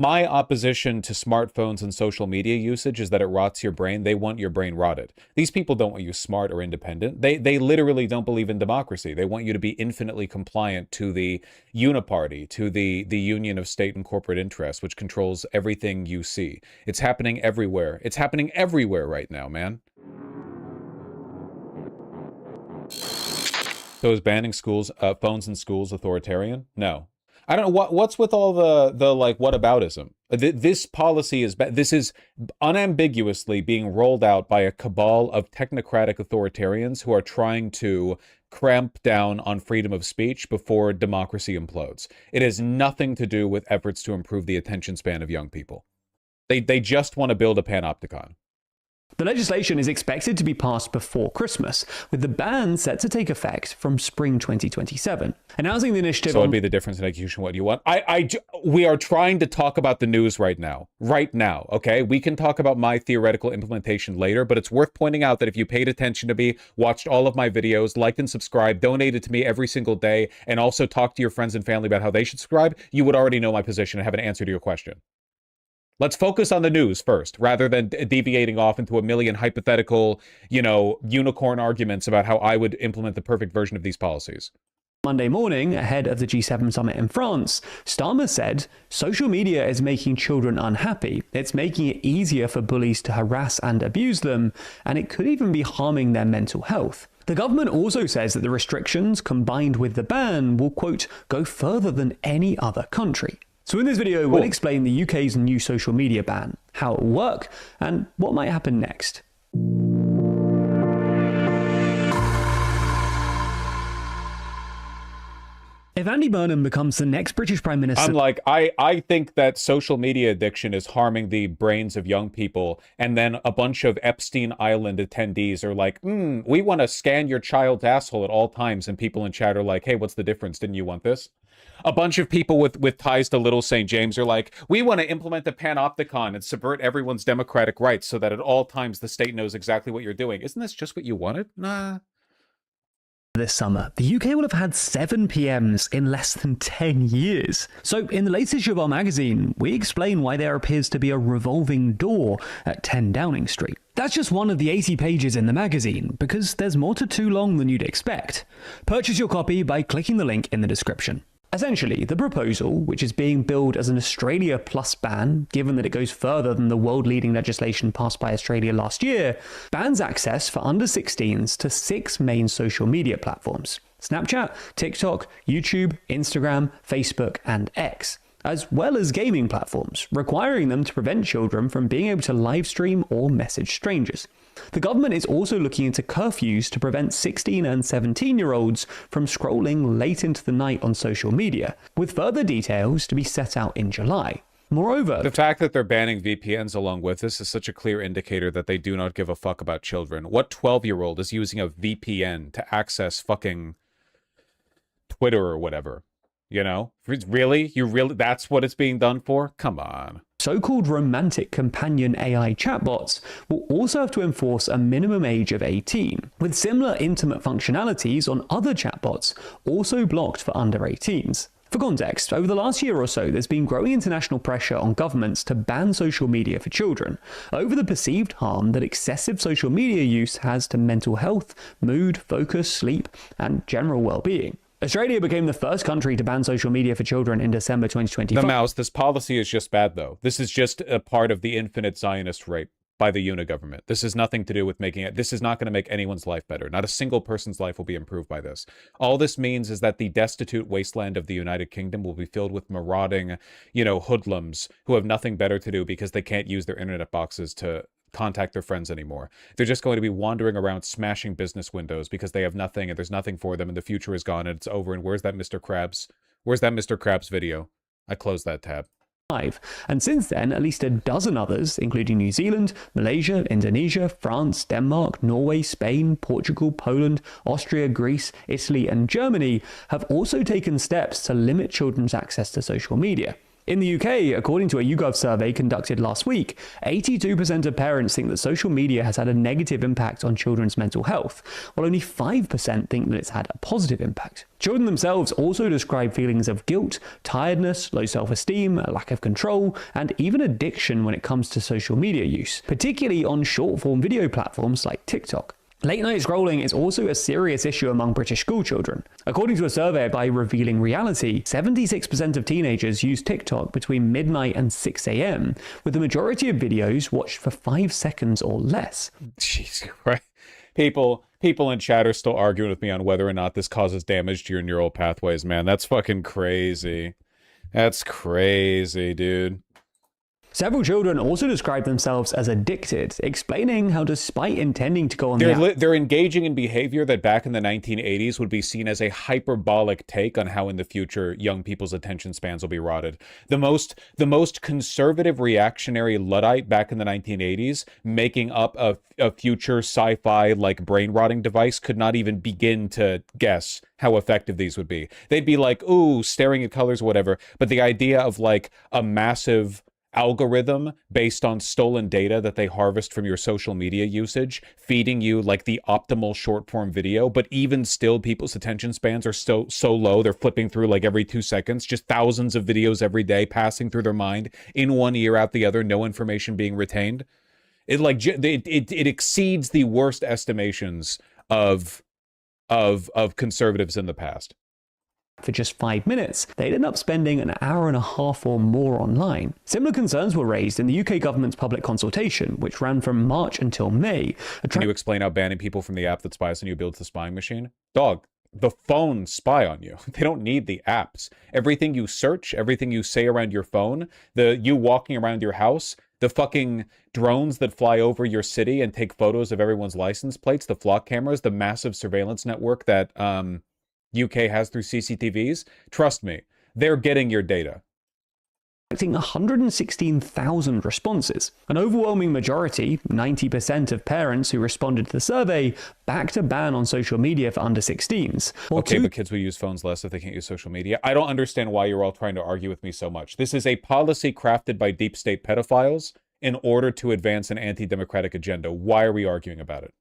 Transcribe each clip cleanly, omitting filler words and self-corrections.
My opposition to smartphones and social media usage is that it rots your brain. They want your brain rotted. These people don't want you smart or independent. They literally don't believe in democracy. They want you to be infinitely compliant to the uniparty, to the union of state and corporate interests, which controls everything you see. It's happening everywhere. It's happening everywhere right now, man. So is banning schools, phones in schools authoritarian? No. I don't know what's with all the like whataboutism. This policy this is unambiguously being rolled out by a cabal of technocratic authoritarians who are trying to cramp down on freedom of speech before democracy implodes. It has nothing to do with efforts to improve the attention span of young people. They just want to build a Panopticon. The legislation is expected to be passed before Christmas, with the ban set to take effect from spring 2027. Announcing the initiative... So it'd be the difference in execution what you want. We are trying to talk about the news right now. Right now, okay? We can talk about my theoretical implementation later, but it's worth pointing out that if you paid attention to me, watched all of my videos, liked and subscribed, donated to me every single day, and also talked to your friends and family about how they should subscribe, you would already know my position and have an answer to your question. Let's focus on the news first, rather than deviating off into a million hypothetical, unicorn arguments about how I would implement the perfect version of these policies. Monday morning, ahead of the G7 summit in France, Starmer said, social media is making children unhappy. It's making it easier for bullies to harass and abuse them, and it could even be harming their mental health. The government also says that the restrictions, combined with the ban, will, quote, go further than any other country. So in this video, we'll explain the UK's new social media ban, how it will work, and what might happen next. If Andy Burnham becomes the next British Prime Minister... I'm like, I think that social media addiction is harming the brains of young people, and then a bunch of Epstein Island attendees are like, we want to scan your child's asshole at all times, and people in chat are like, hey, what's the difference? Didn't you want this? A bunch of people with ties to Little St. James are like, we want to implement the Panopticon and subvert everyone's democratic rights so that at all times the state knows exactly what you're doing. Isn't this just what you wanted? Nah. This summer, the UK will have had 7 PMs in less than 10 years. So in the latest issue of our magazine, we explain why there appears to be a revolving door at 10 Downing Street. That's just one of the 80 pages in the magazine, because there's more to Too Long than you'd expect. Purchase your copy by clicking the link in the description. Essentially, the proposal, which is being billed as an Australia Plus ban, given that it goes further than the world-leading legislation passed by Australia last year, bans access for under 16s to 6 main social media platforms: Snapchat, TikTok, YouTube, Instagram, Facebook, and X, as well as gaming platforms, requiring them to prevent children from being able to live stream or message strangers. The government is also looking into curfews to prevent 16 and 17-year-olds from scrolling late into the night on social media, with further details to be set out in July. Moreover, the fact that they're banning VPNs along with this is such a clear indicator that they do not give a fuck about children. What 12-year-old is using a VPN to access fucking Twitter or whatever? You know? Really? That's what it's being done for? Come on. So-called romantic companion AI chatbots will also have to enforce a minimum age of 18, with similar intimate functionalities on other chatbots also blocked for under 18s. For context, over the last year or so, there's been growing international pressure on governments to ban social media for children, over the perceived harm that excessive social media use has to mental health, mood, focus, sleep, and general well-being. Australia became the first country to ban social media for children in December 2025. The mouse, this policy is just bad, though. This is just a part of the infinite Zionist rape by the unigovernment. This has nothing to do with making it. This is not going to make anyone's life better. Not a single person's life will be improved by this. All this means is that the destitute wasteland of the United Kingdom will be filled with marauding, hoodlums who have nothing better to do because they can't use their internet boxes to contact their friends anymore. They're just going to be wandering around smashing business windows because they have nothing and there's nothing for them and the future is gone and it's over. And where's that Mr. Krabs? Where's that Mr. Krabs video? I closed that tab. And since then, at least a dozen others, including New Zealand, Malaysia, Indonesia, France, Denmark, Norway, Spain, Portugal, Poland, Austria, Greece, Italy, and Germany, have also taken steps to limit children's access to social media. In the UK, according to a YouGov survey conducted last week, 82% of parents think that social media has had a negative impact on children's mental health, while only 5% think that it's had a positive impact. Children themselves also describe feelings of guilt, tiredness, low self-esteem, a lack of control, and even addiction when it comes to social media use, particularly on short-form video platforms like TikTok. Late-night scrolling is also a serious issue among British schoolchildren. According to a survey by Revealing Reality, 76% of teenagers use TikTok between midnight and 6 a.m., with the majority of videos watched for 5 seconds or less. Jesus Christ. People in chat are still arguing with me on whether or not this causes damage to your neural pathways, man. That's fucking crazy. That's crazy, dude. Several children also describe themselves as addicted, explaining how despite intending to go on they're engaging in behavior that back in the 1980s would be seen as a hyperbolic take on how in the future young people's attention spans will be rotted. The most conservative reactionary Luddite back in the 1980s making up a future sci-fi like brain rotting device could not even begin to guess how effective these would be. They'd be like, ooh, staring at colors, whatever. But the idea of like a massive algorithm based on stolen data that they harvest from your social media usage, feeding you like the optimal short form video, but even still people's attention spans are so low, they're flipping through like every 2 seconds, just thousands of videos every day passing through their mind, in one ear out the other, no information being retained. It exceeds the worst estimations of conservatives in the past. For just 5 minutes, they'd end up spending an hour and a half or more online. Similar concerns were raised in the UK government's public consultation, which ran from March until May. Can you explain how banning people from the app that spies on you builds the spying machine? Dog, the phones spy on you. They don't need the apps. Everything you search, everything you say around your phone, you walking around your house, the fucking drones that fly over your city and take photos of everyone's license plates, the flock cameras, the massive surveillance network that UK has through CCTVs, trust me, they're getting your data. 116,000 responses. An overwhelming majority, 90% of parents who responded to the survey, backed a ban on social media for under 16s. Okay, but kids will use phones less if they can't use social media. I don't understand why you're all trying to argue with me so much. This is a policy crafted by deep state pedophiles in order to advance an anti-democratic agenda. Why are we arguing about it?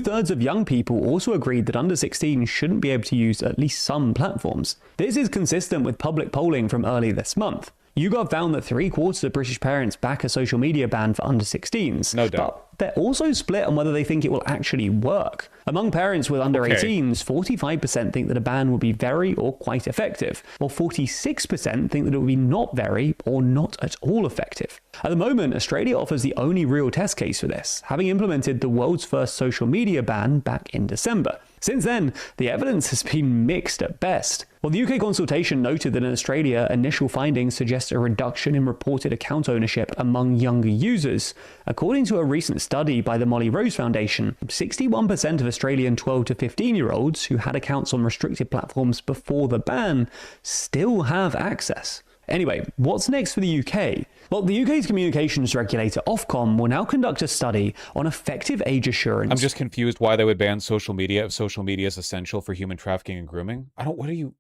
2/3 of young people also agreed that under 16 shouldn't be able to use at least some platforms. This is consistent with public polling from early this month. YouGov found that 3/4 of British parents back a social media ban for under 16s. No doubt. But they're also split on whether they think it will actually work. Among parents with under 18s, 45% think that a ban will be very or quite effective, while 46% think that it will be not very or not at all effective. At the moment, Australia offers the only real test case for this, having implemented the world's first social media ban back in December. Since then, the evidence has been mixed at best. While the UK consultation noted that in Australia, initial findings suggest a reduction in reported account ownership among younger users, according to a recent study by the Molly Rose Foundation, 61% of Australian 12 to 15-year-olds who had accounts on restricted platforms before the ban still have access. Anyway, what's next for the UK? Well, the UK's communications regulator Ofcom will now conduct a study on effective age assurance. I'm just confused why they would ban social media if social media is essential for human trafficking and grooming. What are you...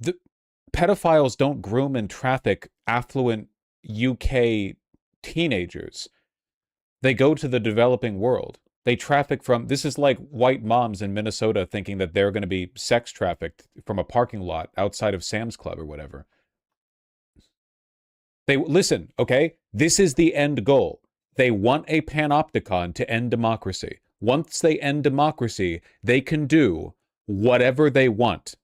The pedophiles don't groom and traffic affluent UK teenagers. They go to the developing world. They traffic from... This is like white moms in Minnesota thinking that they're going to be sex trafficked from a parking lot outside of Sam's Club or whatever. Listen, okay? This is the end goal. They want a panopticon to end democracy. Once they end democracy, they can do whatever they want.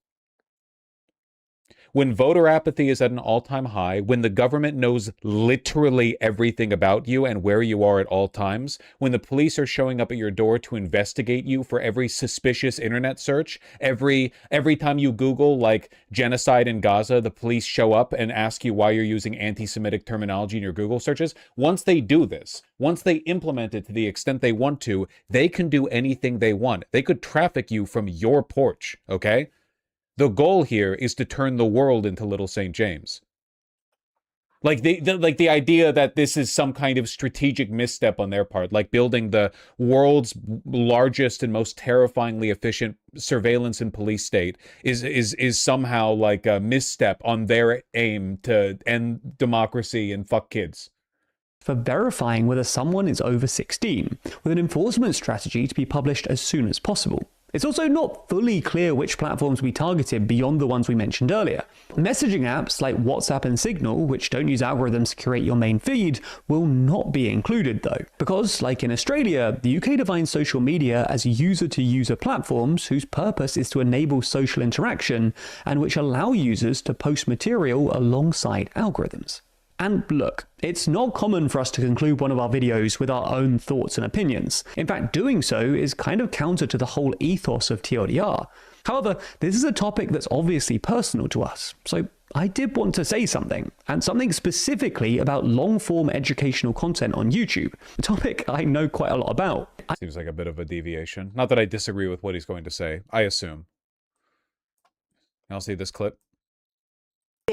When voter apathy is at an all-time high, when the government knows literally everything about you and where you are at all times, when the police are showing up at your door to investigate you for every suspicious internet search, every time you Google, like, genocide in Gaza, the police show up and ask you why you're using anti-Semitic terminology in your Google searches. Once they do this, once they implement it to the extent they want to, they can do anything they want. They could traffic you from your porch, okay? The goal here is to turn the world into Little St. James. Like the idea that this is some kind of strategic misstep on their part, like building the world's largest and most terrifyingly efficient surveillance and police state is somehow like a misstep on their aim to end democracy and fuck kids. For verifying whether someone is over 16, with an enforcement strategy to be published as soon as possible. It's also not fully clear which platforms we targeted beyond the ones we mentioned earlier. Messaging apps like WhatsApp and Signal, which don't use algorithms to curate your main feed, will not be included though, because, like in Australia, the UK defines social media as user-to-user platforms whose purpose is to enable social interaction and which allow users to post material alongside algorithms. And look, it's not common for us to conclude one of our videos with our own thoughts and opinions. In fact, doing so is kind of counter to the whole ethos of TLDR. However, this is a topic that's obviously personal to us, so I did want to say something, and something specifically about long-form educational content on YouTube, a topic I know quite a lot about. Seems like a bit of a deviation. Not that I disagree with what he's going to say, I assume. I'll see this clip.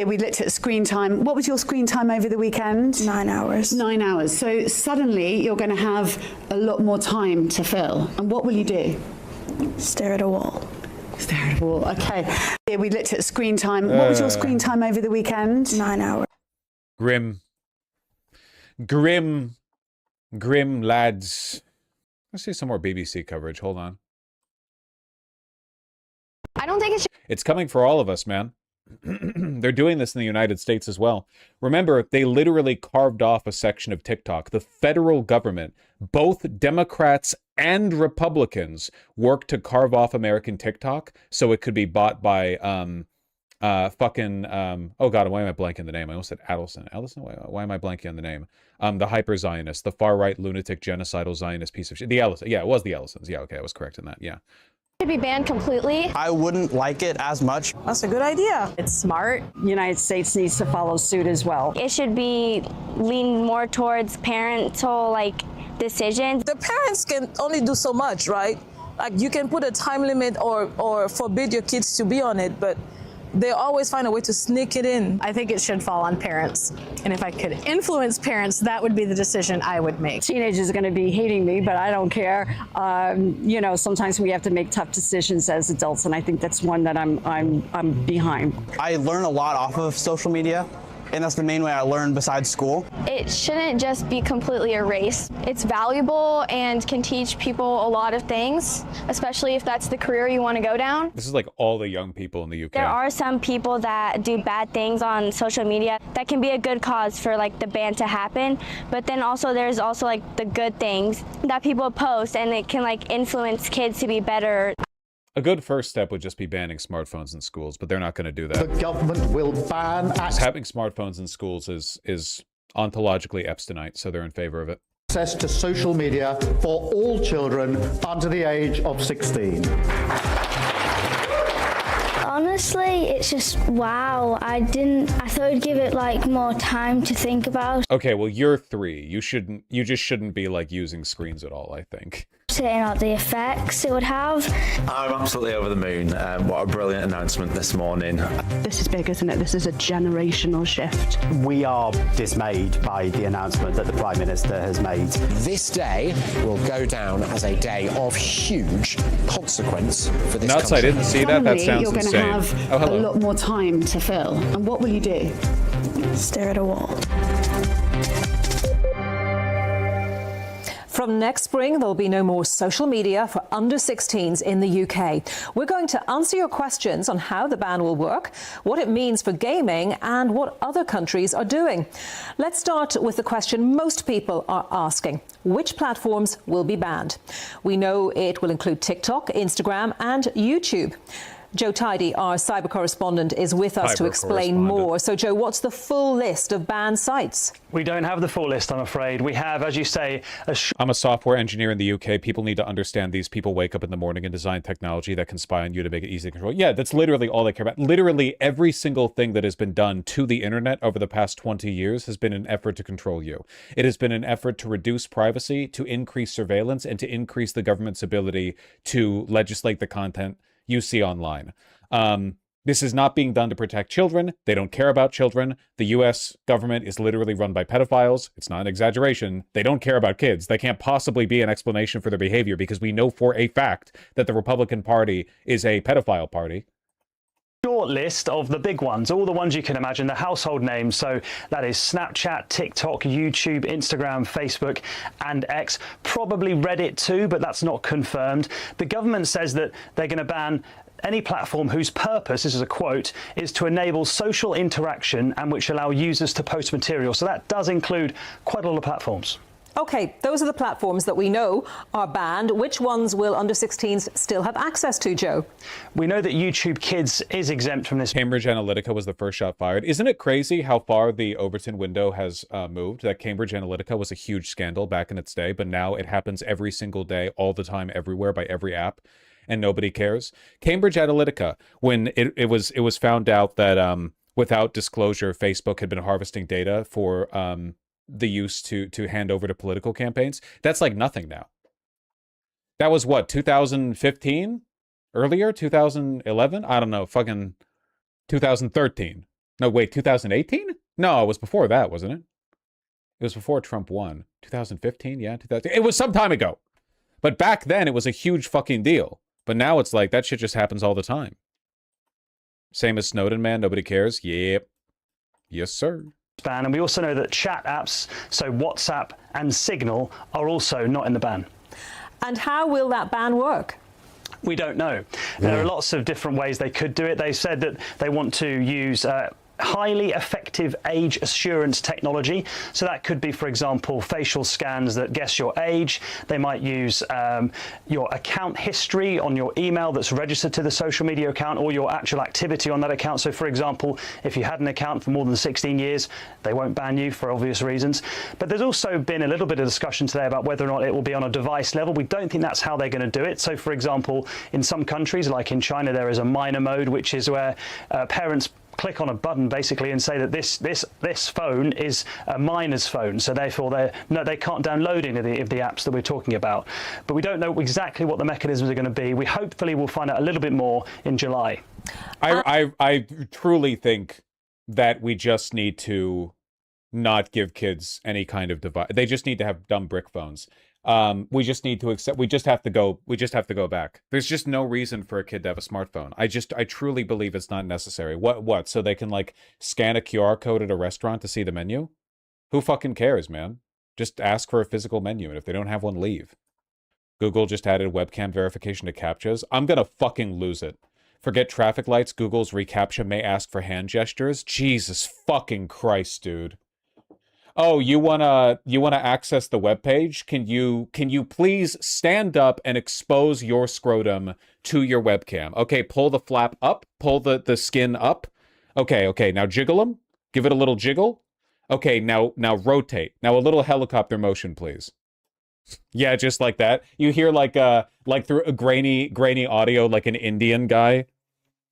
We looked at screen time. What was your screen time over the weekend? 9 hours. 9 hours. So suddenly you're going to have a lot more time to fill. And what will you do? Stare at a wall. Stare at a wall. Okay. We looked at screen time. What was your screen time over the weekend? 9 hours. Grim, lads. Let's see some more BBC coverage. Hold on. I don't think it should. It's coming for all of us, man. They're doing this in the United States as well. Remember, they literally carved off a section of TikTok. The federal government, both Democrats and Republicans, worked to carve off American TikTok so it could be bought by oh god, why am I blanking the name? I almost said Adelson. Why am I blanking on the name? The hyper Zionist, the far right lunatic genocidal Zionist piece of shit. The Ellison. Yeah, it was the Ellisons. Yeah, okay, I was correct in that. Yeah. Should be banned completely. I wouldn't like it as much. That's a good idea. It's smart. United States needs to follow suit as well. It should be leaned more towards parental decisions. The parents can only do so much, right? Like you can put a time limit or forbid your kids to be on it, but they always find a way to sneak it in. I think it should fall on parents. And if I could influence parents, that would be the decision I would make. Teenagers are going to be hating me, but I don't care. You know, sometimes we have to make tough decisions as adults, and I think that's one that I'm behind. I learn a lot off of social media, and that's the main way I learn besides school. It shouldn't just be completely erased. It's valuable and can teach people a lot of things, especially if that's the career you want to go down. This is like all the young people in the UK. There are some people that do bad things on social media that can be a good cause for the ban to happen, but then also there's also the good things that people post, and it can influence kids to be better. A good first step would just be banning smartphones in schools, but they're not going to do that. The government will ban having smartphones in schools is ontologically Epsteinite, so they're in favor of it. access to social media for all children under the age of 16. Honestly, it's just wow. I thought I'd give it more time to think about. Okay, well you're 3. You just shouldn't be using screens at all, I think. Setting out the effects it would have. I'm absolutely over the moon. What a brilliant announcement this morning. This is big, isn't it? This is a generational shift. We are dismayed by the announcement that the Prime Minister has made. This day will go down as a day of huge consequence for this Nuts, country. I didn't see that. That sounds you're going insane. to have a lot more time to fill. And what will you do? Stare at a wall. From next spring, there'll be no more social media for under 16s in the UK. We're going to answer your questions on how the ban will work, what it means for gaming, and what other countries are doing. Let's start with the question most people are asking. Which platforms will be banned? We know it will include TikTok, Instagram, and YouTube. Joe Tidy, our cyber correspondent, is with us to explain more. So, Joe, what's the full list of banned sites? We don't have the full list, I'm afraid. We have, as you say, I'm a software engineer in the UK. People need to understand these people wake up in the morning and design technology that can spy on you to make it easy to control. Yeah, that's literally all they care about. Literally every single thing that has been done to the internet over the past 20 years has been an effort to control you. It has been an effort to reduce privacy, to increase surveillance, and to increase the government's ability to legislate the content you see online. This is not being done to protect children. They don't care about children. The US government is literally run by pedophiles. It's not an exaggeration. They don't care about kids. They can't possibly be an explanation for their behavior because we know for a fact that the Republican Party is a pedophile party. Short list of the big ones, all the ones you can imagine, the household names. So that is Snapchat, TikTok, YouTube, Instagram, Facebook, and X. Probably Reddit too, but that's not confirmed. The government says that they're going to ban any platform whose purpose, this is a quote, is to enable social interaction and which allow users to post material. So that does include quite a lot of platforms. OK, those are the platforms that we know are banned. Which ones will under-16s still have access to, Joe? We know that YouTube Kids is exempt from this. Cambridge Analytica was the first shot fired. Isn't it crazy how far the Overton window has moved? That Cambridge Analytica was a huge scandal back in its day, but now it happens every single day, all the time, everywhere, by every app, and nobody cares. Cambridge Analytica, when it was found out that without disclosure, Facebook had been harvesting data for the use to hand over to political campaigns, that's like nothing now. That was what, 2015? Earlier? 2011? I don't know, fucking 2013. No, wait, 2018? No, it was before that, wasn't it? It was before Trump won. 2015? Yeah, 2000. It was some time ago. But back then, it was a huge fucking deal. But now it's like, that shit just happens all the time. Same as Snowden, man. Nobody cares. Yep. Yes, sir. Ban, and we also know that chat apps, so WhatsApp and Signal, are also not in the ban. And how will that ban work? We don't know. There are lots of different ways they could do it. They said that they want to use highly effective age assurance technology. So that could be, for example, facial scans that guess your age. They might use your account history on your email that's registered to the social media account, or your actual activity on that account. So, for example, if you had an account for more than 16 years, they won't ban you for obvious reasons. But there's also been a little bit of discussion today about whether or not it will be on a device level. We don't think that's how they're going to do it. So, for example, in some countries, like in China, there is a minor mode, which is where parents click on a button basically and say that this phone is a minor's phone, so therefore they can't download any of the apps that we're talking about. But we don't know exactly what the mechanisms are going to be. We hopefully will find out a little bit more in July. I truly think that we just need to not give kids any kind of device. They just need to have dumb brick phones. We just need to accept, we just have to go back. There's just no reason for a kid to have a smartphone. I truly believe it's not necessary. What? So they can like scan a QR code at a restaurant to see the menu? Who fucking cares, man? Just ask for a physical menu, and if they don't have one, leave. Google just added webcam verification to CAPTCHAs. I'm gonna fucking lose it. Forget traffic lights, Google's reCAPTCHA may ask for hand gestures. Jesus fucking Christ, dude. Oh, you wanna access the webpage? Can you please stand up and expose your scrotum to your webcam? Okay, pull the flap up, pull the skin up. Okay, now jiggle them. Give it a little jiggle. Okay, now rotate. Now a little helicopter motion, please. Yeah, just like that. You hear like through a grainy audio, like an Indian guy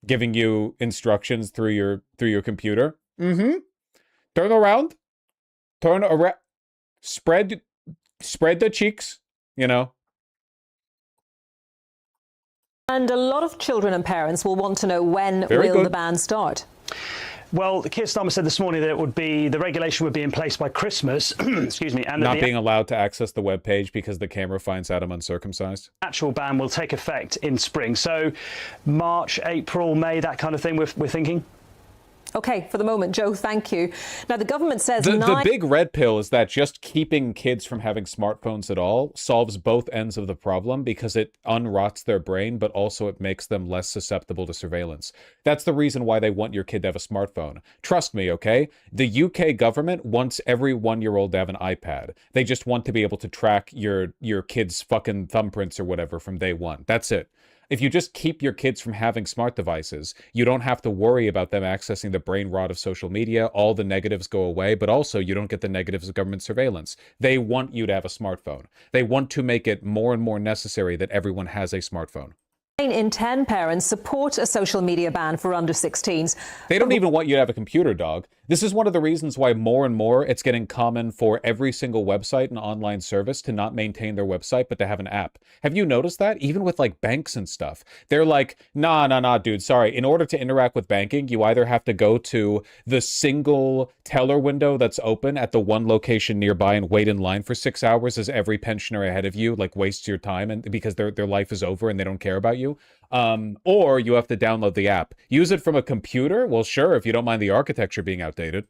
giving you instructions through your computer. Mm-hmm. Turn around. Turn around, spread the cheeks, you know. And a lot of children and parents will want to know when will the ban start. Well, Keir Starmer said this morning that the regulation would be in place by Christmas. Excuse me, and not being allowed to access the web page because the camera finds out I'm uncircumcised. Actual ban will take effect in spring, so March, April, May, that kind of thing. We're thinking. Okay, for the moment, Joe, thank you. Now, the government says the big red pill is that just keeping kids from having smartphones at all solves both ends of the problem, because it unrots their brain, but also it makes them less susceptible to surveillance. That's the reason why they want your kid to have a smartphone. Trust me, okay? The UK government wants every 1-year-old to have an iPad. They just want to be able to track your kid's fucking thumbprints or whatever from day one. That's it. If you just keep your kids from having smart devices, you don't have to worry about them accessing the brain rot of social media. All the negatives go away, but also you don't get the negatives of government surveillance. They want you to have a smartphone. They want to make it more and more necessary that everyone has a smartphone. 9 in 10 parents support a social media ban for under 16s. They don't even want you to have a computer, dog. This is one of the reasons why more and more it's getting common for every single website and online service to not maintain their website, but to have an app. Have you noticed that? Even with like banks and stuff, they're like, nah, dude, sorry. In order to interact with banking, you either have to go to the single teller window that's open at the one location nearby and wait in line for 6 hours as every pensioner ahead of you like wastes your time and because their life is over and they don't care about you. Or you have to download the app. Use it from a computer? Well, sure, if you don't mind the architecture being outdated.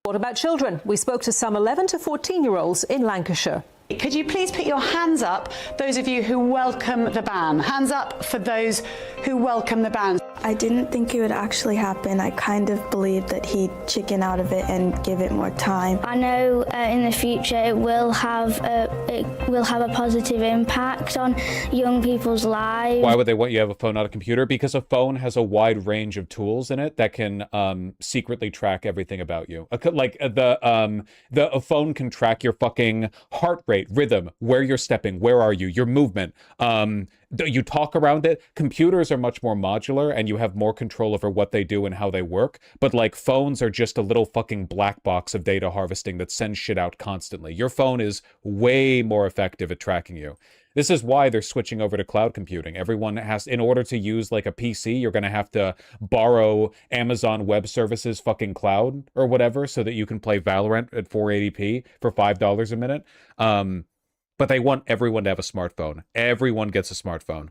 What about children? We spoke to some 11 to 14-year-olds in Lancashire. Could you please put your hands up, those of you who welcome the ban? Hands up for those who welcome the ban. I didn't think it would actually happen. I kind of believed that he'd chicken out of it and give it more time. I know in the future it will have a positive impact on young people's lives. Why would they want you to have a phone, not a computer? Because a phone has a wide range of tools in it that can secretly track everything about you. Like a phone can track your fucking heart rate, rhythm, where you're stepping, where are you, your movement. You talk around it. Computers are much more modular and you have more control over what they do and how they work. But like phones are just a little fucking black box of data harvesting that sends shit out constantly. Your phone is way more effective at tracking you. This is why they're switching over to cloud computing. Everyone has, in order to use like a PC, you're going to have to borrow Amazon Web Services fucking cloud or whatever so that you can play Valorant at 480p for $5 a minute. But they want everyone to have a smartphone. Everyone gets a smartphone.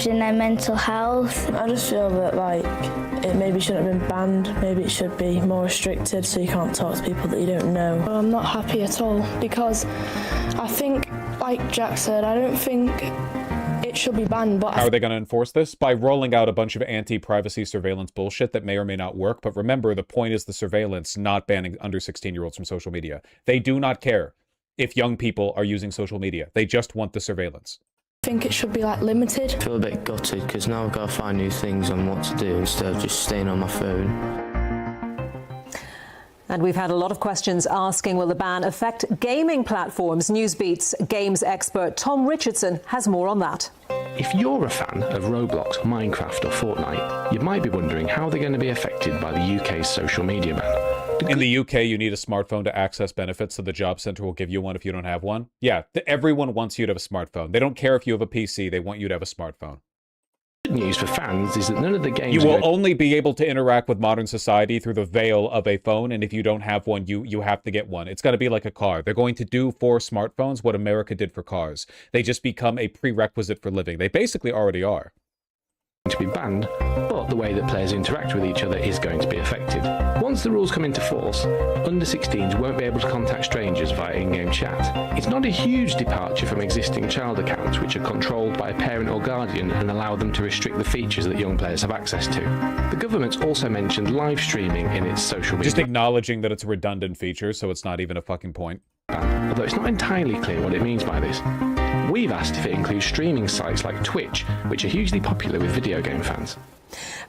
In their mental health. I just feel that like it maybe shouldn't have been banned. Maybe it should be more restricted so you can't talk to people that you don't know. I'm not happy at all because I think, like Jack said, I don't think it should be banned. But how are they going to enforce this? By rolling out a bunch of anti-privacy surveillance bullshit that may or may not work. But remember, the point is the surveillance, not banning under 16-year-olds from social media. They do not care if young people are using social media. They just want the surveillance. I think it should be like limited. I feel a bit gutted because now I've got to find new things on what to do instead of just staying on my phone. And we've had a lot of questions asking, will the ban affect gaming platforms? Newsbeat's games expert Tom Richardson has more on that. If you're a fan of Roblox, Minecraft or Fortnite, you might be wondering how they're going to be affected by the UK's social media ban. In the UK, you need a smartphone to access benefits, so the job center will give you one if you don't have one. Yeah, everyone wants you to have a smartphone. They don't care if you have a PC, they want you to have a smartphone. Good news for fans is that none of the games... You will only be able to interact with modern society through the veil of a phone, and if you don't have one, you have to get one. It's got to be like a car. They're going to do for smartphones what America did for cars. They just become a prerequisite for living. They basically already are. To be banned, but the way that players interact with each other is going to be affected. Once the rules come into force, under 16s won't be able to contact strangers via in-game chat. It's not a huge departure from existing child accounts which are controlled by a parent or guardian and allow them to restrict the features that young players have access to. The government's also mentioned live streaming in its social media. Just acknowledging that it's a redundant feature, so it's not even a fucking point. Although it's not entirely clear what it means by this. We've asked if it includes streaming sites like Twitch, which are hugely popular with video game fans.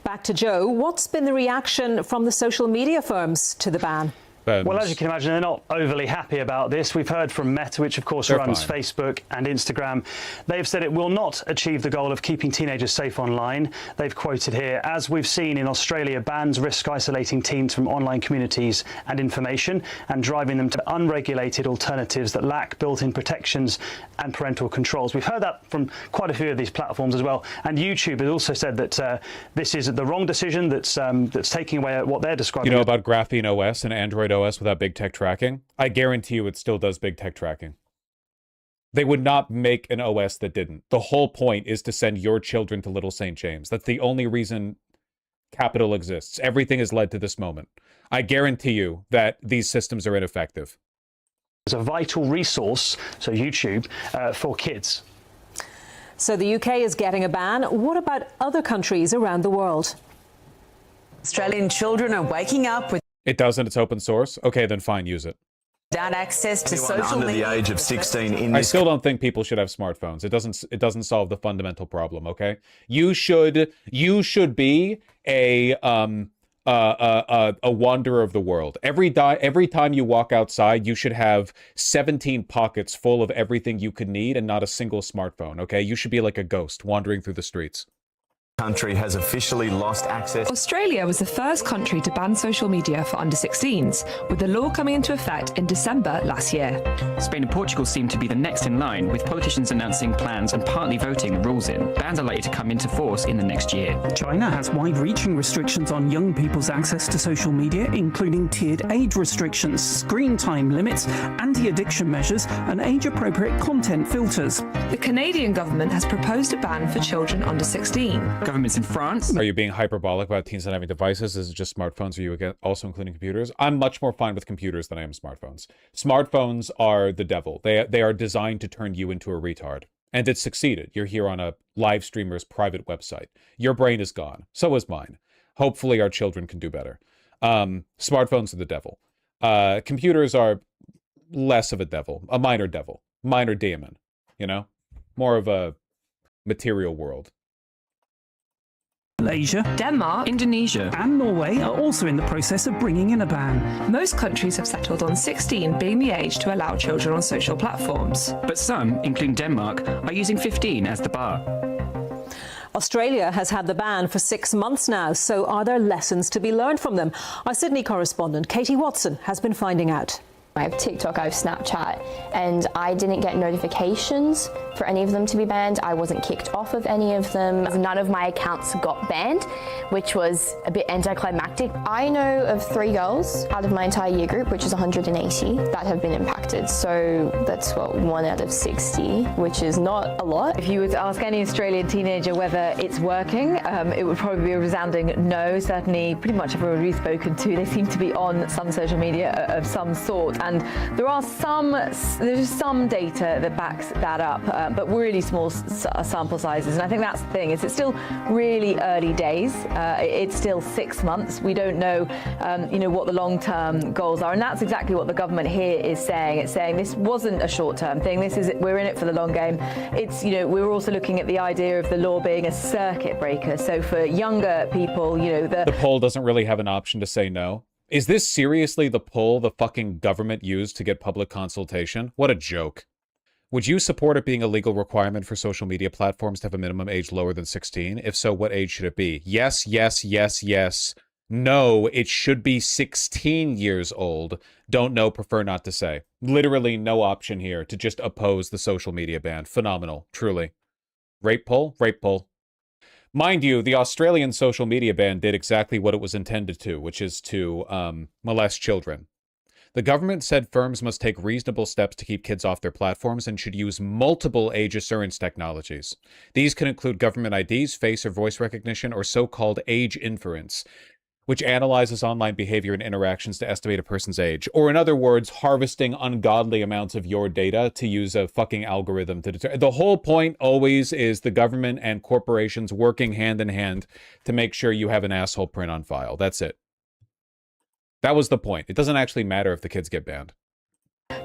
Back to Joe. What's been the reaction from the social media firms to the ban? Well, as you can imagine, they're not overly happy about this. We've heard from Meta, which of course runs Facebook and Instagram. They've said it will not achieve the goal of keeping teenagers safe online. They've quoted here, as we've seen in Australia, bans risk isolating teens from online communities and information and driving them to unregulated alternatives that lack built-in protections and parental controls. We've heard that from quite a few of these platforms as well. And YouTube has also said that this is the wrong decision that's taking away what they're describing. You know about Graphene OS and Android OS without big tech tracking? I guarantee you it still does big tech tracking. They would not make an OS that didn't. The whole point is to send your children to Little St. James. That's the only reason Capital exists. Everything has led to this moment. I guarantee you that these systems are ineffective. It's a vital resource, so YouTube, for kids. So the UK is getting a ban. What about other countries around the world? Australian children are waking up with... It doesn't. It's open source. Okay, then fine, use it. Without access to social under media. The age of 16 in I still don't think people should have smartphones. It doesn't solve the fundamental problem, okay? You should be a a wanderer of the world. Every time you walk outside, you should have 17 pockets full of everything you could need and not a single smartphone, okay? You should be like a ghost wandering through the streets. Country has officially lost access. Australia was the first country to ban social media for under 16s, with the law coming into effect in December last year. Spain and Portugal seem to be the next in line, with politicians announcing plans and partly voting the rules in. Bans are likely to come into force in the next year. China has wide-reaching restrictions on young people's access to social media, including tiered age restrictions, screen time limits, anti-addiction measures, and age-appropriate content filters. The Canadian government has proposed a ban for children under 16. Governments in France. Are you being hyperbolic about teens not having devices? Is it just smartphones? Are you also including computers? I'm much more fine with computers than I am smartphones. Smartphones are the devil. They are designed to turn you into a retard. And it succeeded. You're here on a live streamer's private website. Your brain is gone. So is mine. Hopefully our children can do better. Smartphones are the devil. Computers are less of a devil. A minor devil. Minor demon. You know? More of a material world. Malaysia, Denmark, Indonesia, and Norway are also in the process of bringing in a ban. Most countries have settled on 16 being the age to allow children on social platforms. But some, including Denmark, are using 15 as the bar. Australia has had the ban for 6 months now, so are there lessons to be learned from them? Our Sydney correspondent Katie Watson has been finding out. I have TikTok, I have Snapchat, and I didn't get notifications for any of them to be banned. I wasn't kicked off of any of them. None of my accounts got banned, which was a bit anticlimactic. I know of 3 girls out of my entire year group, which is 180, that have been impacted. So that's what, 1 out of 60, which is not a lot. If you were to ask any Australian teenager whether it's working, it would probably be a resounding no. Certainly, pretty much everyone we've spoken to, they seem to be on some social media of some sort. And there's some data that backs that up, but really small sample sizes. And I think that's the thing, is it's still really early days. It's still 6 months. We don't know, what the long-term goals are. And that's exactly what the government here is saying. It's saying this wasn't a short-term thing. We're in it for the long game. It's, we're also looking at the idea of the law being a circuit breaker. So for younger people, the poll doesn't really have an option to say no. Is this seriously the poll the fucking government used to get public consultation? What a joke. Would you support it being a legal requirement for social media platforms to have a minimum age lower than 16? If so, what age should it be? Yes, yes, yes, yes. No, it should be 16 years old. Don't know, prefer not to say. Literally no option here to just oppose the social media ban. Phenomenal, truly. Rape poll? Rape poll. Mind you, the Australian social media ban did exactly what it was intended to, which is to molest children. The government said firms must take reasonable steps to keep kids off their platforms and should use multiple age assurance technologies. These can include government IDs, face or voice recognition, or so-called age inference, which analyzes online behavior and interactions to estimate a person's age. Or in other words, harvesting ungodly amounts of your data to use a fucking algorithm to determine. The whole point always is the government and corporations working hand in hand to make sure you have an asshole print on file. That's it. That was the point. It doesn't actually matter if the kids get banned.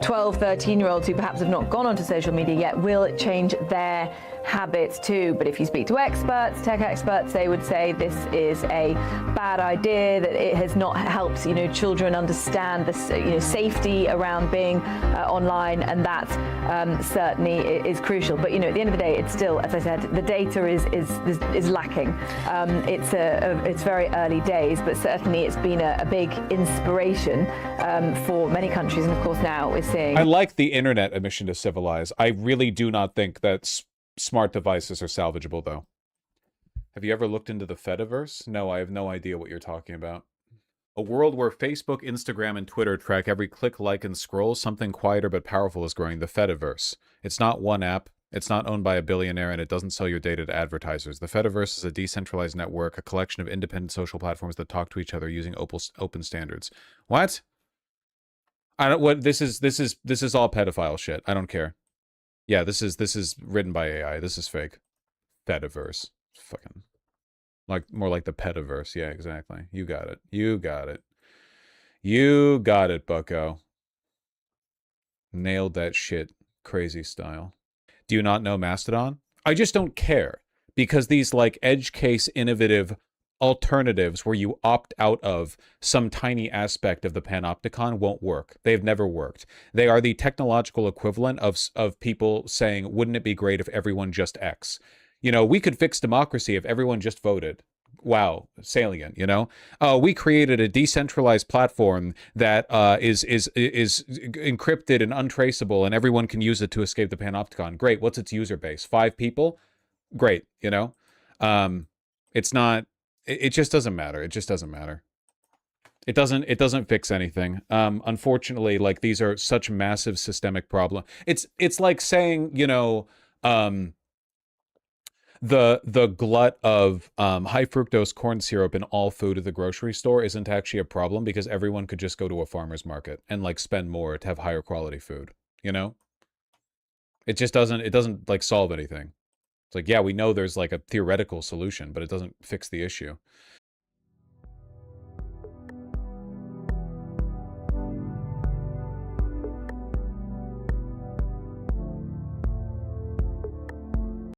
12, 13-year-olds who perhaps have not gone onto social media yet will change their habits too. But if you speak to experts, tech experts, they would say this is a bad idea, that it has not helped, children understand the, safety around being online, and that certainly is crucial. But, at the end of the day, it's still, as I said, the data is lacking. It's very early days, but certainly it's been a big inspiration for many countries, and of course now we're seeing... I like the internet a mission to civilize. I really do not think that smart devices are salvageable, though. Have you ever looked into the Fediverse? No, I have no idea what you're talking about. A world where Facebook, Instagram, and Twitter track every click, like, and scroll, something quieter but powerful is growing, the Fediverse. It's not one app, it's not owned by a billionaire, and it doesn't sell your data to advertisers. The Fediverse is a decentralized network, a collection of independent social platforms that talk to each other using open standards. What? I don't. What? This is all pedophile shit. I don't care. Yeah, this is written by AI. This is fake. Fediverse. Fucking more like the petaverse. Yeah, exactly. You got it. You got it. You got it, bucko. Nailed that shit. Crazy style. Do you not know Mastodon? I just don't care, because these edge case innovative alternatives where you opt out of some tiny aspect of the Panopticon won't work. They've never worked. They are the technological equivalent of people saying, wouldn't it be great if everyone just X? You know, we could fix democracy if everyone just voted. Wow, salient, you know? We created a decentralized platform that is encrypted and untraceable, and everyone can use it to escape the Panopticon. Great, what's its user base? 5 people? Great, you know? It's not... It just doesn't matter. It just doesn't matter. It doesn't fix anything. Unfortunately, like, these are such massive systemic problem. It's like saying, you know, the glut of high fructose corn syrup in all food at the grocery store isn't actually a problem because everyone could just go to a farmer's market and like spend more to have higher quality food, you know? It just doesn't like solve anything. It's like, yeah, we know there's like a theoretical solution, but it doesn't fix the issue.